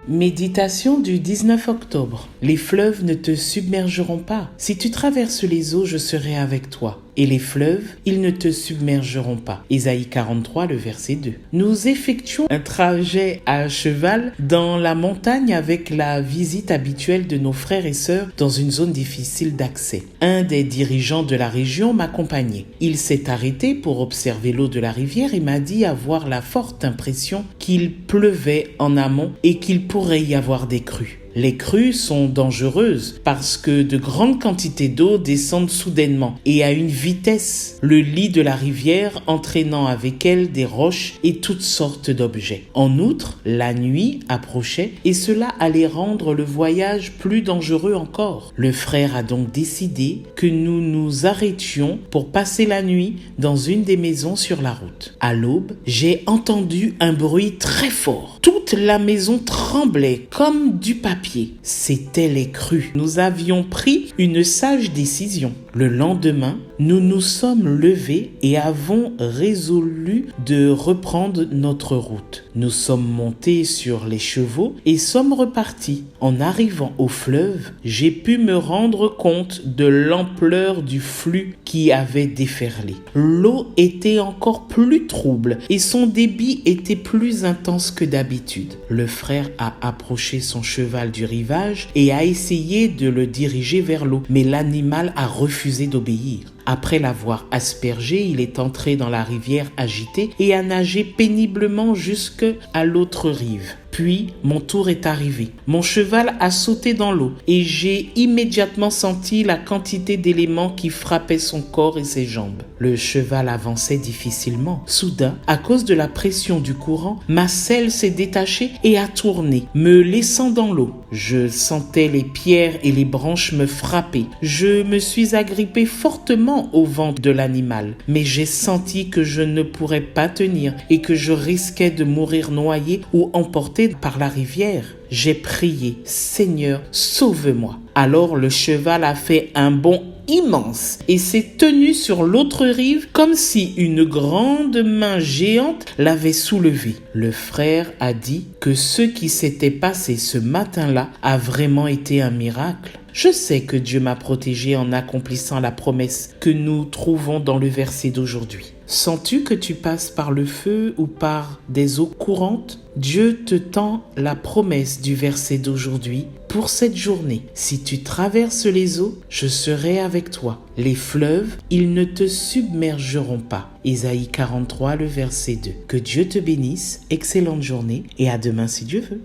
Méditation du 19 octobre. Les fleuves ne te submergeront pas. Si tu traverses les eaux, je serai avec toi. Et les fleuves, ils ne te submergeront pas. Ésaïe 43, le verset 2. Nous effectuons un trajet à cheval dans la montagne avec la visite habituelle de nos frères et sœurs dans une zone difficile d'accès. Un des dirigeants de la région m'accompagnait. Il s'est arrêté pour observer l'eau de la rivière et m'a dit avoir la forte impression qu'il pleuvait en amont et qu'il pourrait y avoir des crues. Les crues sont dangereuses parce que de grandes quantités d'eau descendent soudainement et à une vitesse le lit de la rivière, entraînant avec elle des roches et toutes sortes d'objets. En outre, la nuit approchait et cela allait rendre le voyage plus dangereux encore. Le frère a donc décidé que nous nous arrêtions pour passer la nuit dans une des maisons sur la route. À l'aube, j'ai entendu un bruit très fort. Toute la maison tremblait comme du papier. C'étaient les crues. Nous avions pris une sage décision. Le lendemain, nous nous sommes levés et avons résolu de reprendre notre route. Nous sommes montés sur les chevaux et sommes repartis. En arrivant au fleuve, j'ai pu me rendre compte de l'ampleur du flux qui avait déferlé. L'eau était encore plus trouble et son débit était plus intense que d'habitude. Le frère a approché son cheval du rivage et a essayé de le diriger vers l'eau, mais l'animal a refusé d'obéir. Après l'avoir aspergé, il est entré dans la rivière agitée et a nagé péniblement jusqu'à l'autre rive. Puis, mon tour est arrivé. Mon cheval a sauté dans l'eau et j'ai immédiatement senti la quantité d'éléments qui frappaient son corps et ses jambes. Le cheval avançait difficilement. Soudain, à cause de la pression du courant, ma selle s'est détachée et a tourné, me laissant dans l'eau. Je sentais les pierres et les branches me frapper. Je me suis agrippé fortement au ventre de l'animal, mais j'ai senti que je ne pourrais pas tenir et que je risquais de mourir noyé ou emporté par la rivière. J'ai prié, Seigneur, sauve-moi. Alors le cheval a fait un bond immense et s'est tenu sur l'autre rive comme si une grande main géante l'avait soulevé. Le frère a dit que ce qui s'était passé ce matin-là a vraiment été un miracle. Je sais que Dieu m'a protégé en accomplissant la promesse que nous trouvons dans le verset d'aujourd'hui. Sens-tu que tu passes par le feu ou par des eaux courantes? Dieu te tend la promesse du verset d'aujourd'hui pour cette journée. Si tu traverses les eaux, je serai avec toi. Les fleuves, ils ne te submergeront pas. Ésaïe 43, le verset 2. Que Dieu te bénisse, excellente journée et à demain si Dieu veut.